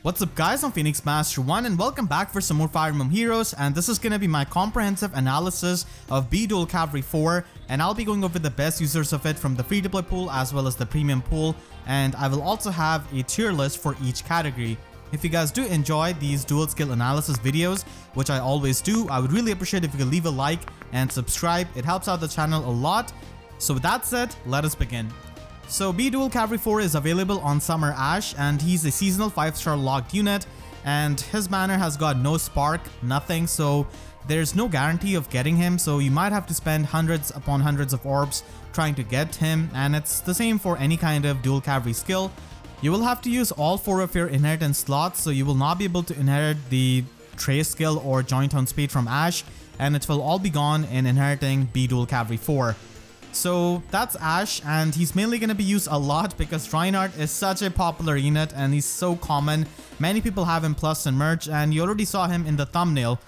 What's up guys, I'm Phoenix Master 1 and welcome back for some more Fire Emblem Heroes, and this is gonna be my comprehensive analysis of B Duel Cavalry 4, and I'll be going over the best users of it from the free-to-play pool as well as the premium pool, and I will also have a tier list for each category. If you guys do enjoy these dual skill analysis videos, which I always do, I would really appreciate if you could leave a like and subscribe. It helps out the channel a lot. So with that said, let us begin. So B Duel Cavalry 4 is available on Summer Ashe, and he's a seasonal 5-star locked unit, and his banner has got no spark, nothing, so there's no guarantee of getting him, so you might have to spend hundreds upon hundreds of orbs trying to get him, and it's the same for any kind of dual cavalry skill. You will have to use all 4 of your inheritance slots, so you will not be able to inherit the Trace skill or Joint on Speed from Ashe, and it will all be gone in inheriting B Duel Cavalry 4. So that's Ashe, and he's mainly going to be used a lot because Reinhardt is such a popular unit and he's so common. Many people have him plus in merch, and you already saw him in the thumbnail.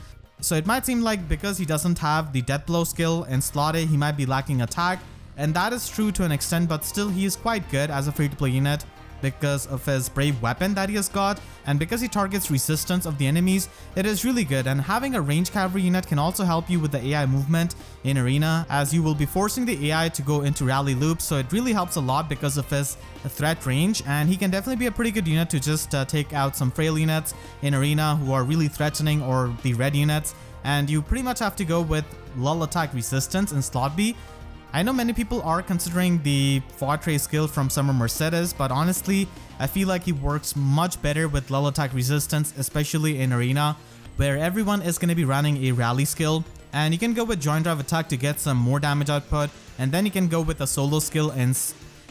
So it might seem like because he doesn't have the death blow skill in slot A, he might be lacking attack, and that is true to an extent, but still he is quite good as a free-to-play unit because of his brave weapon that he has got, and because he targets resistance of the enemies, it is really good. And having a ranged cavalry unit can also help you with the AI movement in arena, as you will be forcing the AI to go into rally loops, so it really helps a lot because of his threat range, and he can definitely be a pretty good unit to just take out some frail units in arena who are really threatening, or the red units, and you pretty much have to go with lull attack resistance in slot B. I know many people are considering the Fortress skill from Summer Mercedes, but honestly, I feel like he works much better with lull attack resistance, especially in arena, where everyone is going to be running a rally skill, and you can go with joint drive attack to get some more damage output, and then you can go with a solo skill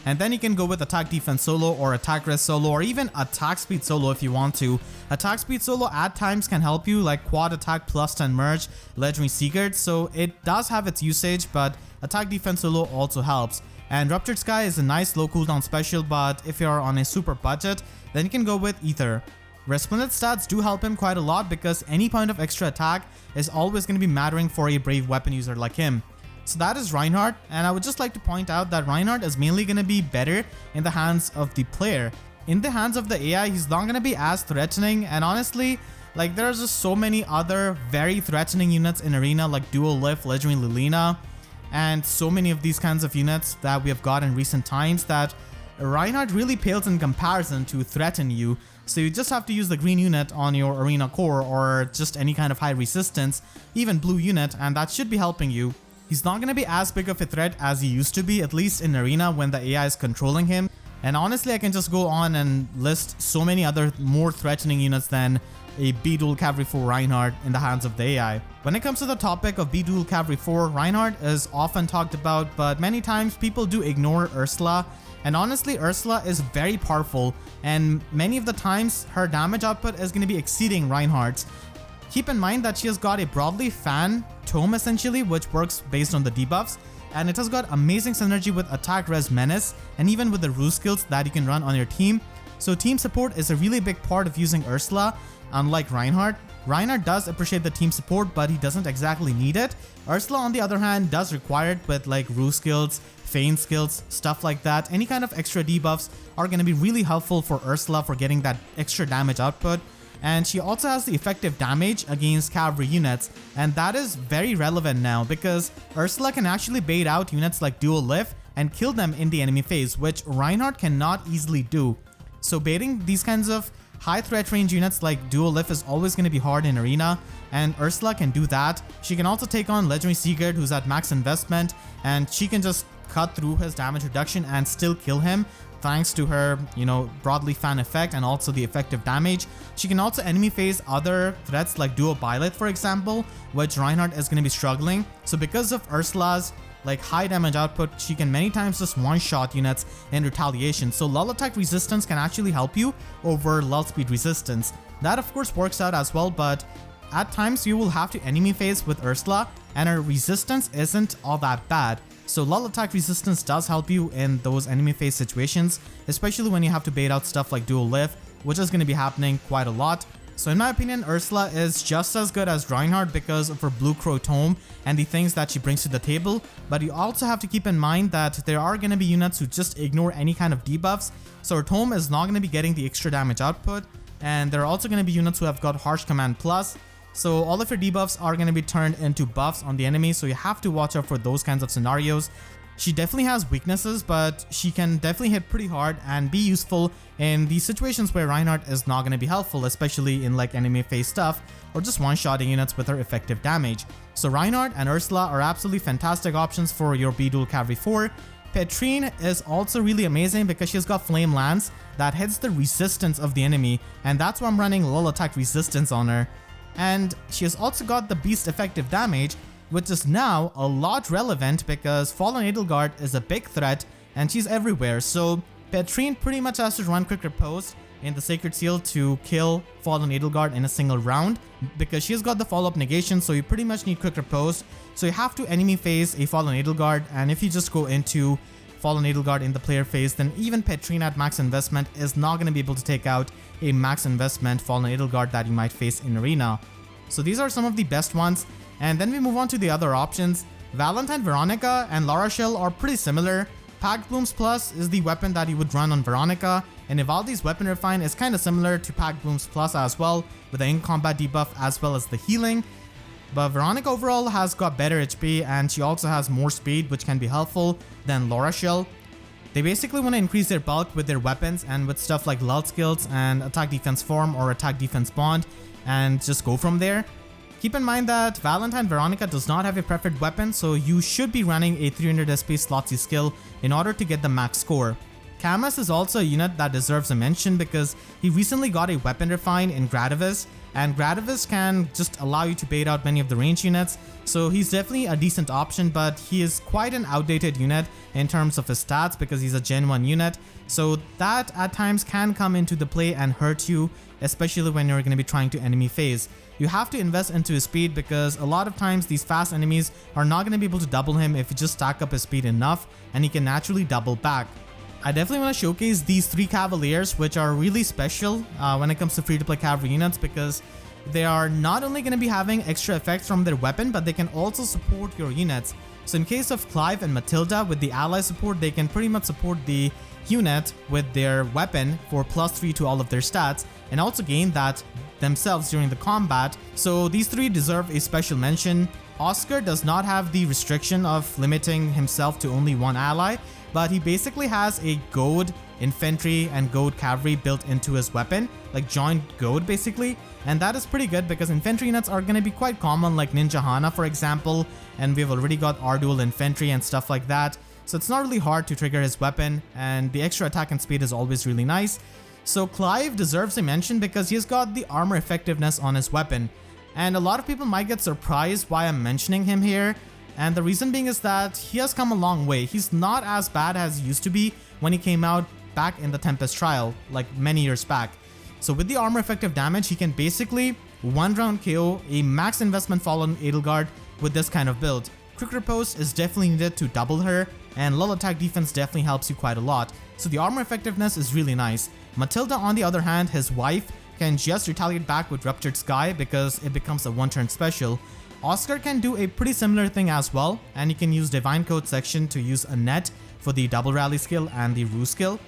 and then you can go with attack defense solo or attack res solo, or even attack speed solo if you want to. Attack speed solo at times can help you, like quad attack plus 10 merge, legendary secret, so it does have its usage, but attack defense solo also helps. And Ruptured Sky is a nice low cooldown special, but if you're on a super budget, then you can go with Ether. Resplendent stats do help him quite a lot because any point of extra attack is always going to be mattering for a brave weapon user like him. So that is Reinhardt, and I would just like to point out that Reinhardt is mainly going to be better in the hands of the player. In the hands of the AI, he's not going to be as threatening, and honestly, like there's just so many other very threatening units in arena like Dual Lift, Legendary Lilina, and so many of these kinds of units that we have got in recent times that Reinhardt really pales in comparison to threaten you. So you just have to use the green unit on your arena core, or just any kind of high resistance, even blue unit, and that should be helping you. He's not going to be as big of a threat as he used to be, at least in arena when the AI is controlling him. And honestly, I can just go on and list so many other more threatening units than a B Duel Cavalry 4 Reinhardt in the hands of the AI. When it comes to the topic of B Duel Cavalry 4, Reinhardt is often talked about, but many times people do ignore Ursula. And honestly, Ursula is very powerful, and many of the times her damage output is going to be exceeding Reinhardt's. Keep in mind that she has got a broadly fan tome essentially, which works based on the debuffs, and it has got amazing synergy with attack res menace and even with the ruse skills that you can run on your team. So team support is a really big part of using Ursula, unlike Reinhardt. Reinhardt does appreciate the team support, but he doesn't exactly need it. Ursula on the other hand does require it with like ruse skills, feint skills, stuff like that. Any kind of extra debuffs are going to be really helpful for Ursula for getting that extra damage output. And she also has the effective damage against cavalry units, and that is very relevant now because Ursula can actually bait out units like Dual Lift and kill them in the enemy phase, which Reinhardt cannot easily do. So baiting these kinds of high threat range units like Dual Lift is always going to be hard in arena, and Ursula can do that. She can also take on Legendary Secret, who's at max investment, and she can just cut through his damage reduction and still kill him, thanks to her, broadly fan effect and also the effective damage. She can also enemy phase other threats like Dual Pilot, for example, which Reinhardt is going to be struggling. So because of Ursula's high damage output, she can many times just one-shot units in retaliation. So lull attack resistance can actually help you over lull speed resistance. That of course works out as well, but at times you will have to enemy phase with Ursula, and her resistance isn't all that bad. So lull attack resistance does help you in those enemy phase situations, especially when you have to bait out stuff like Dual Lift, which is going to be happening quite a lot. So in my opinion, Ursula is just as good as Reinhardt because of her Blue Crow Tome and the things that she brings to the table, but you also have to keep in mind that there are going to be units who just ignore any kind of debuffs, so her Tome is not going to be getting the extra damage output, and there are also going to be units who have got Harsh Command Plus. So all of your debuffs are going to be turned into buffs on the enemy, so you have to watch out for those kinds of scenarios. She definitely has weaknesses, but she can definitely hit pretty hard and be useful in these situations where Reinhardt is not going to be helpful, especially in like enemy phase stuff or just one-shotting units with her effective damage. So Reinhardt and Ursula are absolutely fantastic options for your B Duel Cavalry 4. Petrine is also really amazing because she's got Flame Lance that hits the resistance of the enemy, and that's why I'm running low attack resistance on her. And she has also got the beast effective damage, which is now a lot relevant because Fallen Edelgard is a big threat and she's everywhere. So Petrine pretty much has to run quick riposte in the Sacred Seal to kill Fallen Edelgard in a single round because she's got the follow-up negation, so you pretty much need quick riposte. So you have to enemy phase a Fallen Edelgard, and if you just go into Fallen Edelgard in the player phase, then even Petrine at max investment is not going to be able to take out a max investment Fallen Edelgard that you might face in Arena. So these are some of the best ones. And then we move on to the other options. Valentine, Veronica, and La Rochelle are pretty similar. Pact Blooms Plus is the weapon that you would run on Veronica, and Ivaldi's Weapon Refine is kind of similar to Pact Blooms Plus as well, with the in-combat debuff as well as the healing. But Veronica overall has got better HP, and she also has more speed, which can be helpful than La Rochelle. They basically want to increase their bulk with their weapons and with stuff like Duel Skills and Attack Defense Form or Attack Defense Bond, and just go from there. Keep in mind that Valentine Veronica does not have a preferred weapon, so you should be running a 300 SP Slotsy skill in order to get the max score. Camus is also a unit that deserves a mention because he recently got a weapon refine in Gradivis, and Gradivis can just allow you to bait out many of the range units, so he's definitely a decent option, but he is quite an outdated unit in terms of his stats because he's a Gen 1 unit, so that at times can come into the play and hurt you, especially when you're going to be trying to enemy phase. You have to invest into his speed because a lot of times these fast enemies are not going to be able to double him if you just stack up his speed enough, and he can naturally double back. I definitely want to showcase these 3 Cavaliers, which are really special when it comes to free-to-play cavalry units because they are not only going to be having extra effects from their weapon, but they can also support your units. So in case of Clive and Mathilda, with the ally support, they can pretty much support the unit with their weapon for +3 to all of their stats, and also gain that themselves during the combat. So these 3 deserve a special mention. Oscar does not have the restriction of limiting himself to only one ally, but he basically has a goad infantry and goad cavalry built into his weapon, like joint goad basically, and that is pretty good because infantry units are going to be quite common, like Ninja Hana for example, and we've already got R-Duel infantry and stuff like that, so it's not really hard to trigger his weapon, and the extra attack and speed is always really nice. So Clive deserves a mention because he's got the armor effectiveness on his weapon, and a lot of people might get surprised why I'm mentioning him here, and the reason being is that he has come a long way. He's not as bad as he used to be when he came out back in the Tempest trial, like many years back. So with the armor effective damage, he can basically one round KO a max investment Fallen Edelgard with this kind of build. Quick riposte is definitely needed to double her, and low attack defense definitely helps you quite a lot. So the armor effectiveness is really nice. Mathilda, on the other hand, his wife, can just retaliate back with Ruptured Sky because it becomes a one-turn special. Oscar can do a pretty similar thing as well, and you can use Divine Code section to use a net for the double rally skill and the ruse skill.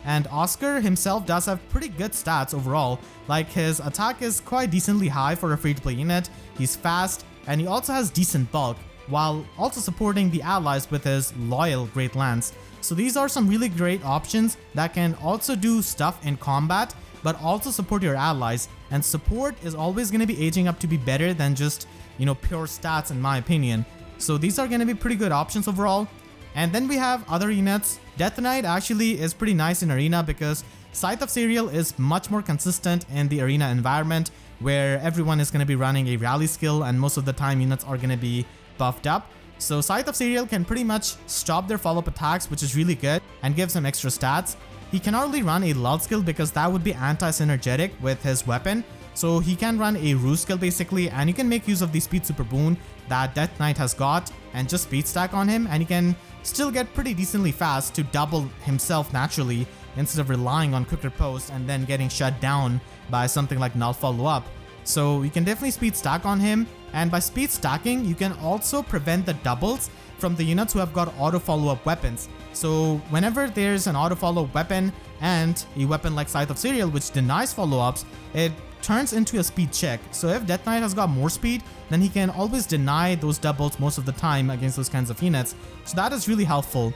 And Oscar himself does have pretty good stats overall, like his attack is quite decently high for a free-to-play unit, he's fast, and he also has decent bulk, while also supporting the allies with his loyal Great Lance. So these are some really great options that can also do stuff in combat, but also support your allies, and support is always going to be aging up to be better than just, pure stats in my opinion. So these are going to be pretty good options overall. And then we have other units. Death Knight actually is pretty nice in Arena because Scythe of Serial is much more consistent in the Arena environment where everyone is going to be running a rally skill and most of the time units are going to be buffed up. So Scythe of Serial can pretty much stop their follow-up attacks, which is really good and gives him extra stats. He cannot really run a lull skill because that would be anti-synergetic with his weapon. So he can run a ruse skill basically, and you can make use of the speed super boon that Death Knight has got and just speed stack on him, and he can still get pretty decently fast to double himself naturally instead of relying on quick riposte and then getting shut down by something like null follow up. So you can definitely speed stack on him, and by speed stacking you can also prevent the doubles from the units who have got auto follow up weapons. So whenever there's an auto follow weapon and a weapon like Scythe of Serial which denies follow-ups, it turns into a speed check. So if Death Knight has got more speed, then he can always deny those doubles most of the time against those kinds of units. So that is really helpful.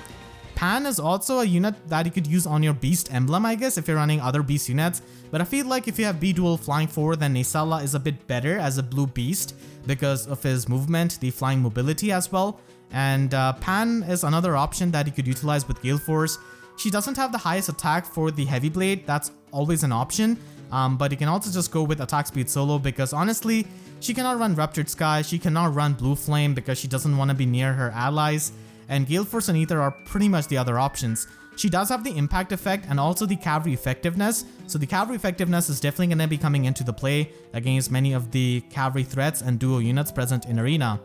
Panne is also a unit that you could use on your Beast Emblem, I guess, if you're running other Beast units. But I feel like if you have B Duel flying forward, then Ursula is a bit better as a blue Beast because of his movement, the flying mobility as well. And Panne is another option that you could utilize with Gale Force. She doesn't have the highest attack for the Heavy Blade, that's always an option. But you can also just go with attack speed solo because honestly, she cannot run Ruptured Sky, she cannot run Blue Flame because she doesn't want to be near her allies. And Gale Force and Ether are pretty much the other options. She does have the impact effect and also the cavalry effectiveness. So the cavalry effectiveness is definitely going to be coming into the play against many of the cavalry threats and duo units present in Arena.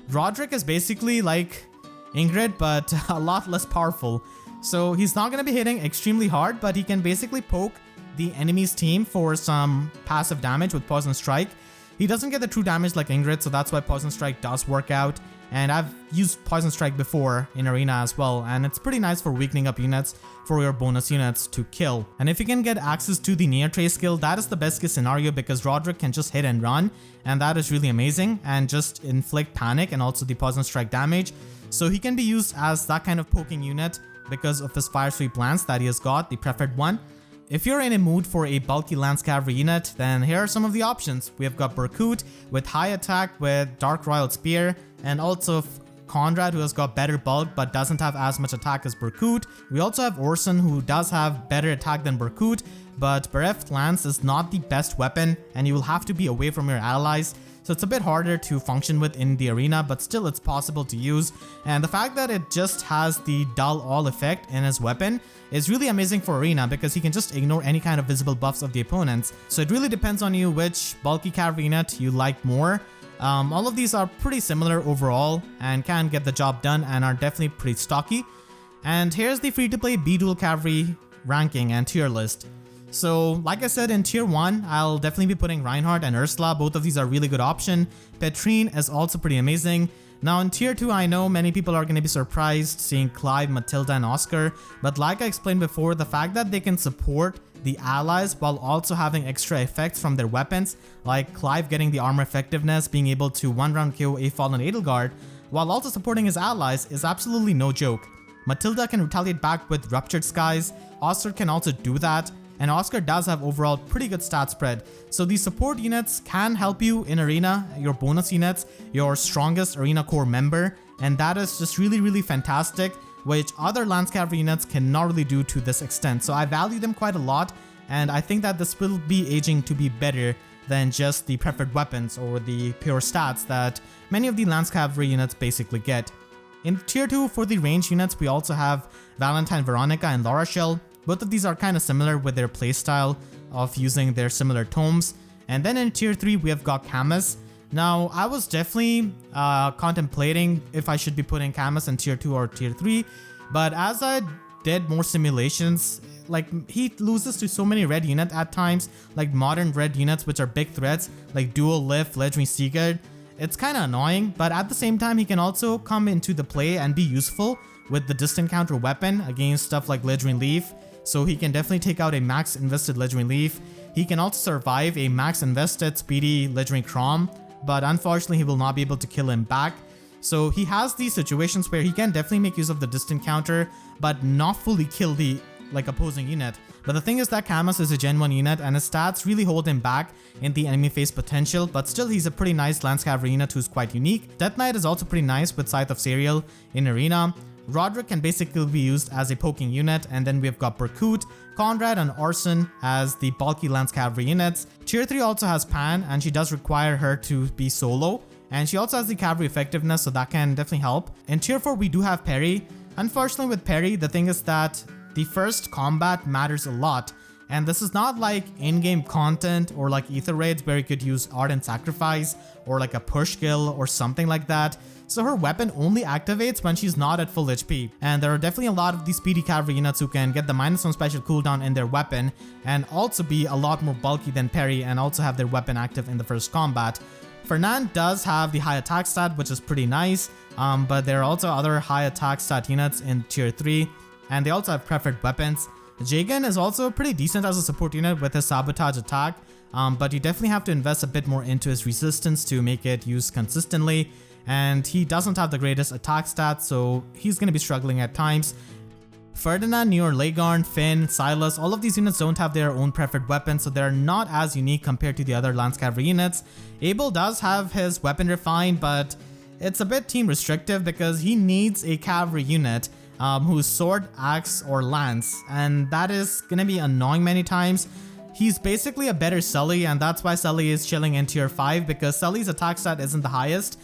Roderick is basically like Ingrid, but a lot less powerful. So he's not going to be hitting extremely hard, but he can basically poke the enemy's team for some passive damage with Poison Strike. He doesn't get the true damage like Ingrid, so that's why Poison Strike does work out. And I've used Poison Strike before in Arena as well, and it's pretty nice for weakening up units for your bonus units to kill. And if you can get access to the Near Trace skill, that is the best case scenario because Roderick can just hit and run, and that is really amazing, and just inflict panic and also the Poison Strike damage. So he can be used as that kind of poking unit because of his Fire Sweep Lance that he has got, the preferred one. If you're in a mood for a bulky Lance Cavalry unit, then here are some of the options. We have got Berkut with high attack with Dark Royal Spear, and also Conrad, who has got better bulk but doesn't have as much attack as Berkut. We also have Orson, who does have better attack than Berkut, but Bereft Lance is not the best weapon and you will have to be away from your allies. So it's a bit harder to function with in the arena, but still it's possible to use. And the fact that it just has the dull all effect in his weapon is really amazing for arena because he can just ignore any kind of visible buffs of the opponents. So it really depends on you which bulky cavalry unit you like more. All of these are pretty similar overall and can get the job done and are definitely pretty stocky. And here's the free-to-play B Duel Cavalry ranking and tier list. So like I said, in tier 1, I'll definitely be putting Reinhardt and Ursula. Both of these are really good option. Petrine is also pretty amazing. Now in tier 2, I know many people are going to be surprised seeing Clive, Mathilda and Oscar, but like I explained before, the fact that they can support the allies while also having extra effects from their weapons, like Clive getting the armor effectiveness, being able to one-round KO a fallen Edelgard, while also supporting his allies is absolutely no joke. Mathilda can retaliate back with Ruptured Skies, Oscar can also do that, and Oscar does have overall pretty good stat spread. So these support units can help you in arena, your bonus units, your strongest arena core member, and that is just really fantastic, which other Lance Cavalry units cannot really do to this extent. So I value them quite a lot, and I think that this will be aging to be better than just the preferred weapons or the pure stats that many of the Lance Cavalry units basically get. In tier 2 for the range units, we also have Valentine, Veronica and Laura Shell. Both of these are kind of similar with their playstyle of using their similar tomes. And then in tier 3, we have got Camus. Now, I was definitely contemplating if I should be putting Camus in tier 2 or tier 3, but as I did more simulations, like he loses to so many red units at times, like modern red units which are big threats, like Dual Lift, Legendary Seeker. It's kind of annoying, but at the same time, he can also come into the play and be useful with the distant counter weapon against stuff like Legendary Leaf. So he can definitely take out a max invested Legendary Leaf. He can also survive a max invested speedy Legendary Crom, but unfortunately he will not be able to kill him back. So he has these situations where he can definitely make use of the distant counter, but not fully kill the opposing unit. But the thing is that Camus is a Gen 1 unit and his stats really hold him back in the enemy phase potential, but still he's a pretty nice Lance Cavalry unit who's quite unique. Death Knight is also pretty nice with Scythe of Serial in arena. Roderick can basically be used as a poking unit, and then we've got Berkut, Conrad and Orson as the bulky Lance Cavalry units. Tier 3 also has Panne, and she does require her to be solo, and she also has the cavalry effectiveness, so that can definitely help. In tier 4 we do have Perry. Unfortunately with Perry, the thing is that the first combat matters a lot, and this is not like in-game content or like Ether Raids where you could use Ardent Sacrifice or like a push skill or something like that. So her weapon only activates when she's not at full HP, and there are definitely a lot of these speedy cavalry units who can get the -1 special cooldown in their weapon and also be a lot more bulky than Perry and also have their weapon active in the first combat. Fernand does have the high attack stat, which is pretty nice, but there are also other high attack stat units in tier 3, and they also have preferred weapons. Jagan is also pretty decent as a support unit with his sabotage attack, but you definitely have to invest a bit more into his resistance to make it used consistently, and he doesn't have the greatest attack stats, so he's going to be struggling at times. Ferdinand, Nior, Legarn, Finn, Silas, all of these units don't have their own preferred weapons, so they're not as unique compared to the other Lance Cavalry units. Abel does have his weapon refined, but it's a bit team restrictive because he needs a cavalry unit who's sword, axe, or lance, and that is gonna be annoying many times. He's basically a better Sully, and that's why Sully is chilling in tier 5 because Sully's attack stat isn't the highest.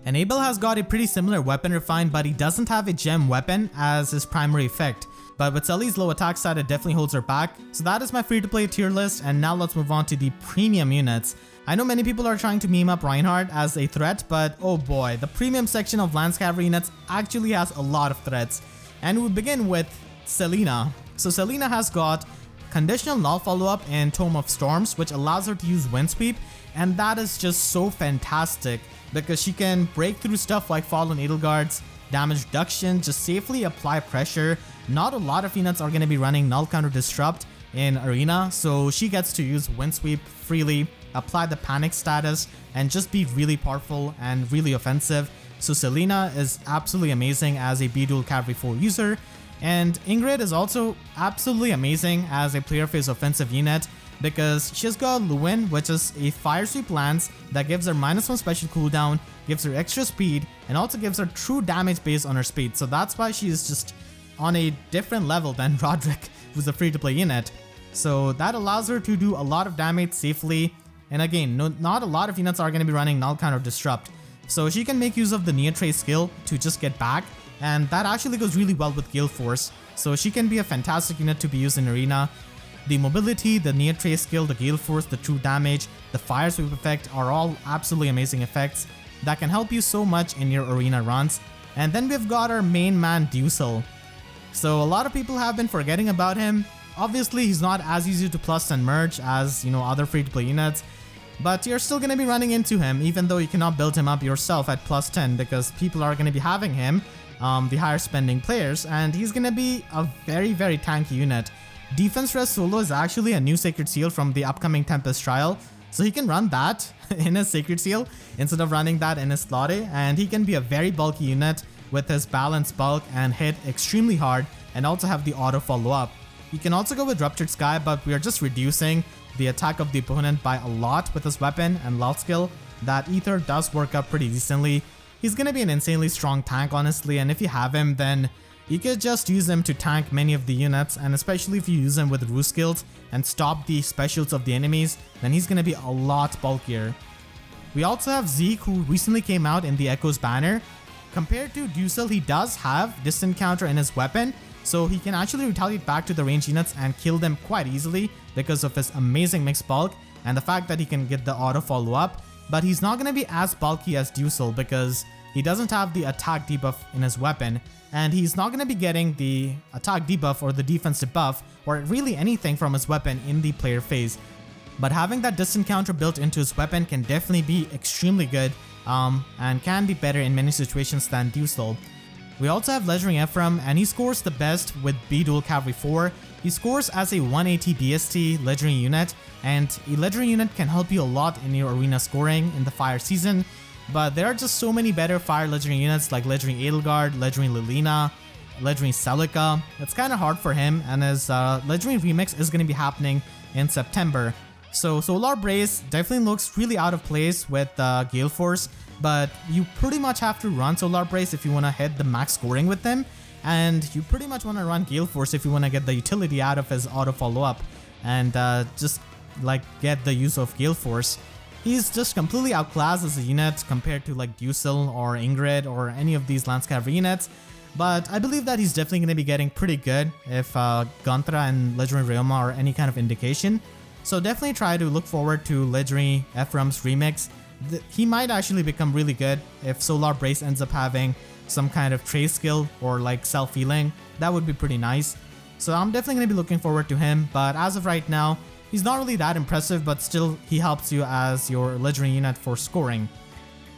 And Abel has got a pretty similar weapon refined, but he doesn't have a gem weapon as his primary effect. But with Sully's low attack stat, it definitely holds her back. So that is my free-to-play tier list, and now let's move on to the premium units. I know many people are trying to meme up Reinhardt as a threat, but oh boy, the premium section of Lance Cavalry units actually has a lot of threats. And we begin with Selena. So Selena has got conditional null follow-up and Tome of Storms, which allows her to use Wind Sweep, and that is just so fantastic because she can break through stuff like Fallen Edelguards, damage reduction, just safely apply pressure. Not a lot of units are going to be running Null Counter Disrupt in Arena, so she gets to use Wind Sweep freely, apply the panic status, and just be really powerful and really offensive. So Selena is absolutely amazing as a B Duel Cavalry 4 user, and Ingrid is also absolutely amazing as a player phase offensive unit because she's got Olwen, which is a fire sweep lance that gives her -1 special cooldown, gives her extra speed, and also gives her true damage based on her speed. So that's why she is just on a different level than Roderick, who's a free-to-play unit. So that allows her to do a lot of damage safely. And again, not a lot of units are going to be running Null Counter Disrupt. So she can make use of the Near Trace skill to just get back, and that actually goes really well with Gale Force. So she can be a fantastic unit to be used in Arena. The mobility, the Near Trace skill, the Gale Force, the true damage, the Fire Sweep effect are all absolutely amazing effects that can help you so much in your Arena runs. And then we've got our main man Duessel. So a lot of people have been forgetting about him. Obviously he's not as easy to plus and merge as, other free-to-play units, but you're still going to be running into him even though you cannot build him up yourself at plus 10 because people are going to be having him, the higher spending players, and he's going to be a very, very tanky unit. Defense Res Solo is actually a new Sacred Seal from the upcoming Tempest Trial, so he can run that in his Sacred Seal instead of running that in his Slaughter, and he can be a very bulky unit with his balanced bulk and hit extremely hard and also have the auto follow-up. You can also go with Ruptured Sky, but we are just reducing the attack of the opponent by a lot with his weapon and Loud skill. That Ether does work out pretty decently. He's going to be an insanely strong tank honestly, and if you have him, then you could just use him to tank many of the units, and especially if you use him with Ruse skills and stop the specials of the enemies, then he's going to be a lot bulkier. We also have Zeke, who recently came out in the Echoes banner. Compared to Duessel, he does have distant counter in his weapon, so he can actually retaliate back to the range units and kill them quite easily because of his amazing mixed bulk and the fact that he can get the auto follow up. But he's not going to be as bulky as Duessel because he doesn't have the attack debuff in his weapon, and he's not going to be getting the attack debuff or the defense debuff or really anything from his weapon in the player phase. But having that distant counter built into his weapon can definitely be extremely good and can be better in many situations than Duessel. We also have Legendary Ephraim, and he scores the best with B Duel Cavalry 4. He scores as a 180 BST Legendary unit, and a Legendary unit can help you a lot in your Arena scoring in the Fire season. But there are just so many better Fire Legendary units like Legendary Edelgard, Legendary Lilina, Legendary Celica. It's kind of hard for him, and his Legendary Remix is going to be happening in September. So Solar Brace definitely looks really out of place with Gale Force, but you pretty much have to run Solar Brace if you want to hit the max scoring with them, and you pretty much want to run Gale Force if you want to get the utility out of his auto follow-up and just like get the use of Gale Force. He's just completely outclassed as a unit compared to like Duessel or Ingrid or any of these Lance Cavalry units, but I believe that he's definitely going to be getting pretty good if Gantra and Legendary Ryoma are any kind of indication. So definitely try to look forward to Legendary Ephraim's remix. He might actually become really good if Solar Brace ends up having some kind of trace skill or like self-healing. That would be pretty nice. So I'm definitely going to be looking forward to him, but as of right now, he's not really that impressive, but still he helps you as your legendary unit for scoring.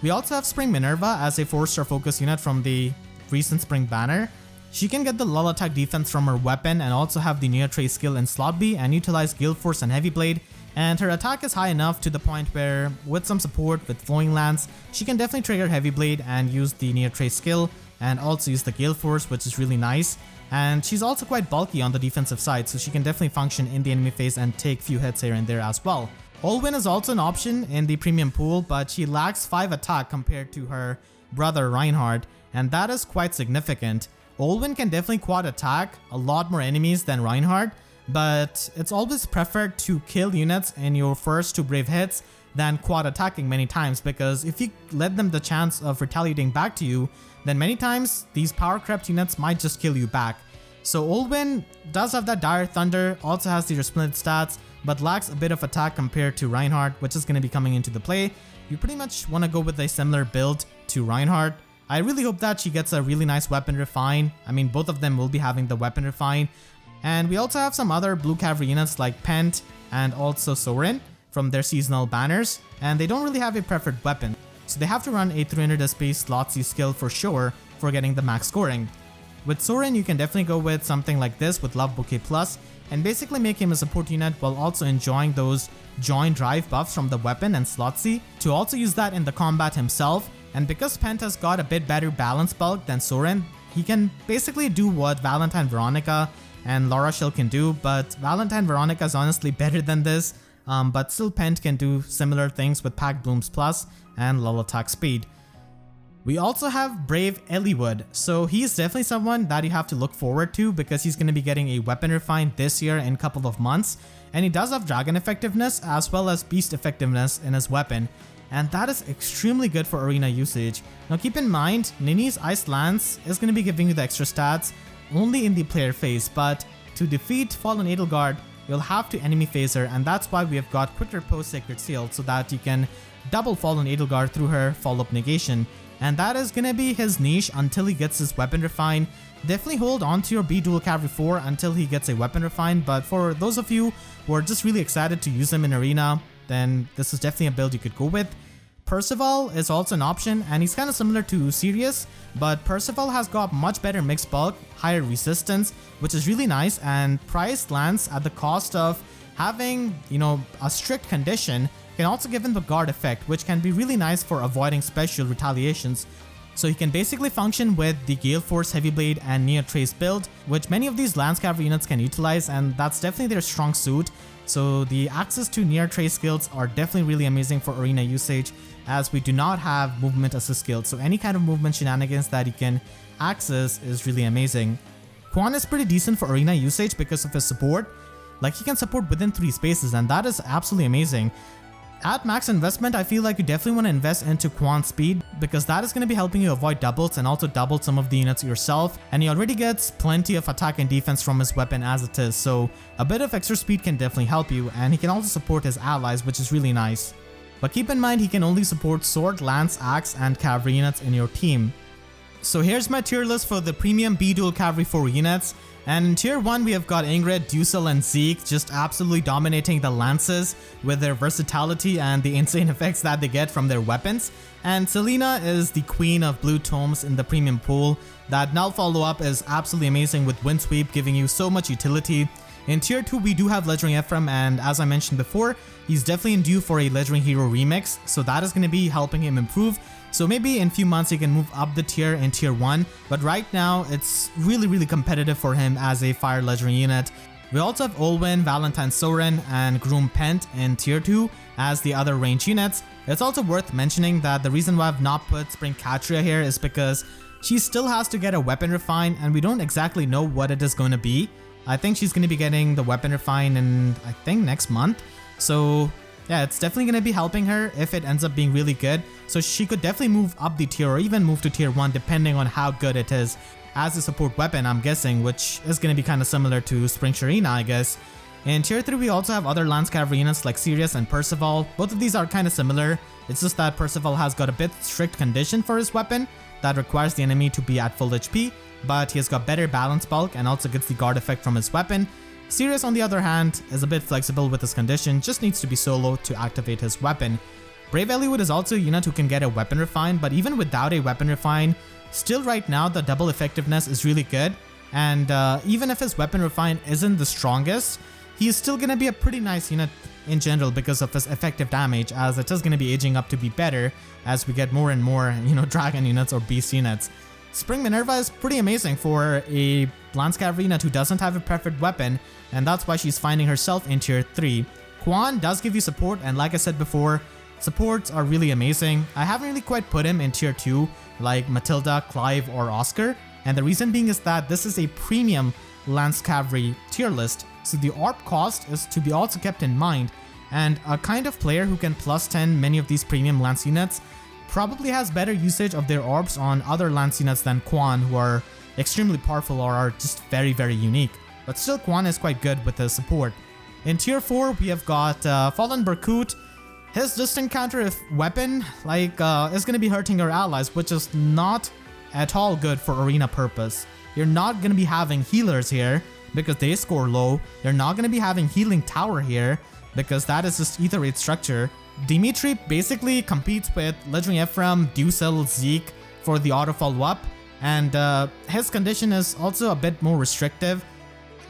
We also have Spring Minerva as a 4-star focus unit from the recent Spring banner. She can get the lull attack defense from her weapon and also have the near trace skill in slot B and utilize Gale Force and Heavy Blade, and her attack is high enough to the point where with some support with Flowing Lance, she can definitely trigger Heavy Blade and use the near trace skill and also use the Gale Force, which is really nice. And she's also quite bulky on the defensive side, so she can definitely function in the enemy phase and take few hits here and there as well. Olwen is also an option in the premium pool, but she lacks 5 attack compared to her brother Reinhardt, and that is quite significant. Olwen can definitely quad attack a lot more enemies than Reinhardt, but it's always preferred to kill units in your first 2 brave hits than quad attacking many times, because if you let them the chance of retaliating back to you, then many times these power crept units might just kill you back. So Olwen does have that Dire Thunder, also has the Resplendent stats, but lacks a bit of attack compared to Reinhardt, which is going to be coming into the play. You pretty much want to go with a similar build to Reinhardt. I really hope that she gets a really nice weapon refine. I mean, both of them will be having the weapon refine. And we also have some other blue cavalry units like Pent and also Soren from their seasonal banners, and they don't really have a preferred weapon, so they have to run a 300 SP slot C skill for sure for getting the max scoring. With Soren, you can definitely go with something like this with Love Bouquet Plus and basically make him a support unit while also enjoying those join drive buffs from the weapon and slot C to also use that in the combat himself. And because Pent has got a bit better balance bulk than Soren, he can basically do what Valentine, Veronica and Laura Shell can do, but Valentine Veronica is honestly better than this, but still Pent can do similar things with Pack Blooms Plus and Lull Attack Speed. We also have Brave Eliwood, so he's definitely someone that you have to look forward to because he's going to be getting a weapon refine this year in a couple of months, and he does have Dragon effectiveness as well as Beast effectiveness in his weapon, and that is extremely good for arena usage. Now keep in mind, Nini's Ice Lance is going to be giving you the extra stats only in the player phase, but to defeat Fallen Edelgard, you'll have to enemy phase her, and that's why we have got quicker post Sacred Seal so that you can double Fallen Edelgard through her follow-up negation. And that is gonna be his niche until he gets his weapon refine. Definitely hold on to your B Duel Cavalry 4 until he gets a weapon refine, but for those of you who are just really excited to use him in arena, then this is definitely a build you could go with. Perceval is also an option, and he's kind of similar to Sirius, but Perceval has got much better mixed bulk, higher resistance, which is really nice, and price lands at the cost of having, a strict condition. Can also give him the guard effect, which can be really nice for avoiding special retaliations. So he can basically function with the Gale Force, Heavy Blade, and Near Trace build, which many of these Lance Cavalry units can utilize, and that's definitely their strong suit. So the access to Near Trace skills are definitely really amazing for arena usage, as we do not have movement assist skills, so any kind of movement shenanigans that you can access is really amazing. Quan is pretty decent for arena usage because of his support. Like, he can support within 3 spaces, and that is absolutely amazing. At max investment, I feel like you definitely want to invest into Quan speed because that is going to be helping you avoid doubles and also double some of the units yourself, and he already gets plenty of attack and defense from his weapon as it is, so a bit of extra speed can definitely help you, and he can also support his allies, which is really nice. But keep in mind, he can only support sword, lance, axe, and cavalry units in your team. So here's my tier list for the premium B Duel Cavalry 4 units. And in tier 1 we have got Ingrid, Duessel, and Zeke just absolutely dominating the lances with their versatility and the insane effects that they get from their weapons. And Selena is the queen of blue tomes in the premium pool. That null follow-up is absolutely amazing with Wind Sweep giving you so much utility. In tier 2 we do have legendary Ephraim, and as I mentioned before, he's definitely in due for a legendary hero remix, so that is going to be helping him improve. So maybe in a few months he can move up the tier in tier 1, but right now it's really competitive for him as a fire legendary unit. We also have Olwen, Valentine, Soren, and Groom Pent in tier 2 as the other range units. It's also worth mentioning that the reason why I've not put Spring Katria here is because she still has to get a weapon refine, and we don't exactly know what it is going to be. I think she's going to be getting the weapon refine in, I think, next month. So yeah, it's definitely going to be helping her if it ends up being really good. So she could definitely move up the tier or even move to tier 1 depending on how good it is as a support weapon, I'm guessing, which is going to be kind of similar to Spring Sharina, I guess. In tier 3 we also have other Lance Cavalry units like Sirius and Perceval. Both of these are kind of similar. It's just that Perceval has got a bit strict condition for his weapon that requires the enemy to be at full HP, but he has got better balance bulk and also gets the guard effect from his weapon. Sirius, on the other hand, is a bit flexible with his condition, just needs to be solo to activate his weapon. Brave Eliwood is also a unit who can get a weapon refine, but even without a weapon refine, still right now the double effectiveness is really good, and even if his weapon refine isn't the strongest, he is still gonna be a pretty nice unit in general because of his effective damage, as it is gonna be aging up to be better as we get more and more, dragon units or beast units. Spring Minerva is pretty amazing for a Lance Cavalry unit who doesn't have a preferred weapon, and that's why she's finding herself in tier 3. Quan does give you support, and like I said before, supports are really amazing. I haven't really quite put him in tier 2 like Mathilda, Clive, or Oscar, and the reason being is that this is a premium Lance Cavalry tier list, so the orb cost is to be also kept in mind, and a kind of player who can plus 10 many of these premium Lance units probably has better usage of their orbs on other Lance units than Quan, who are extremely powerful or are just very, very unique. But still, Quan is quite good with his support. In tier 4, we have got Fallen Berkut. His distant counter weapon is going to be hurting your allies, which is not at all good for arena purpose. You're not going to be having healers here because they score low. You're not going to be having healing tower here because that is just ether rate structure. Dimitri basically competes with legendary Ephraim, Duessel, Zeke for the auto follow-up, and his condition is also a bit more restrictive,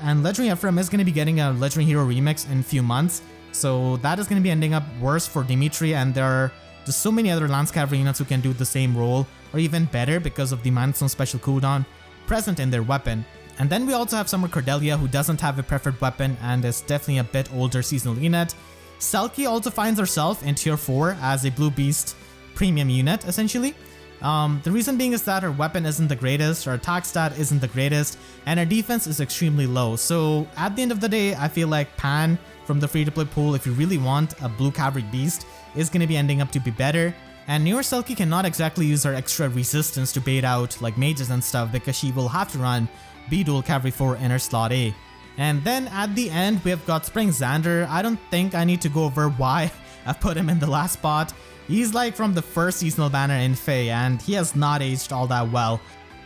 and legendary Ephraim is going to be getting a legendary hero remix in a few months, so that is going to be ending up worse for Dimitri, and there are just so many other Lance Cavalry units who can do the same role or even better because of the milestone special cooldown present in their weapon. And then we also have Summer Cordelia, who doesn't have a preferred weapon and is definitely a bit older seasonal unit. Selkie also finds herself in tier 4 as a blue beast premium unit essentially. The reason being is that her weapon isn't the greatest, her attack stat isn't the greatest, and her defense is extremely low. So at the end of the day, I feel like Panne from the free-to-play pool, if you really want a blue cavalry beast, is going to be ending up to be better. And newer Selkie cannot exactly use her extra resistance to bait out like mages and stuff because she will have to run B Duel Cavalry 4 in her slot A. And then at the end, we have got Spring Xander. I don't think I need to go over why I put him in the last spot. He's like from the first seasonal banner in FEH, and he has not aged all that well.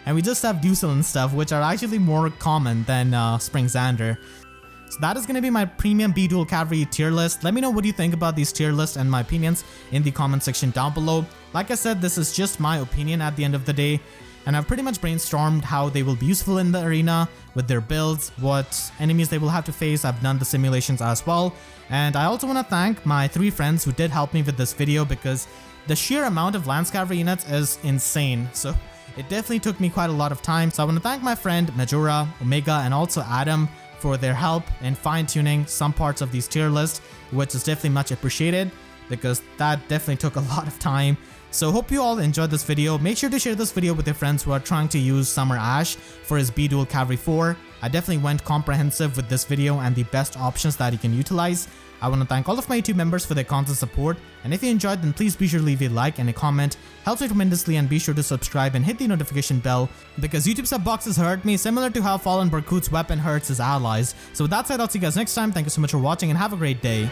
And we just have Duessel and stuff, which are actually more common than Spring Xander. So that is going to be my premium B Duel Cavalry tier list. Let me know what you think about these tier lists and my opinions in the comment section down below. Like I said, this is just my opinion at the end of the day, and I've pretty much brainstormed how they will be useful in the arena with their builds, what enemies they will have to face. I've done the simulations as well, and I also want to thank my 3 friends who did help me with this video because the sheer amount of Lance Cavalry units is insane. So it definitely took me quite a lot of time. So I want to thank my friend Majora, Omega, and also Adam for their help in fine-tuning some parts of these tier lists, which is definitely much appreciated because that definitely took a lot of time. So hope you all enjoyed this video. Make sure to share this video with your friends who are trying to use Summer Ashe for his B Duel Cavalry 4. I definitely went comprehensive with this video and the best options that you can utilize. I want to thank all of my YouTube members for their constant support, and if you enjoyed, then please be sure to leave a like and a comment. Helps me tremendously, and be sure to subscribe and hit the notification bell because YouTube sub boxes hurt me similar to how Fallen Berkut's weapon hurts his allies. So with that said, I'll see you guys next time. Thank you so much for watching and have a great day.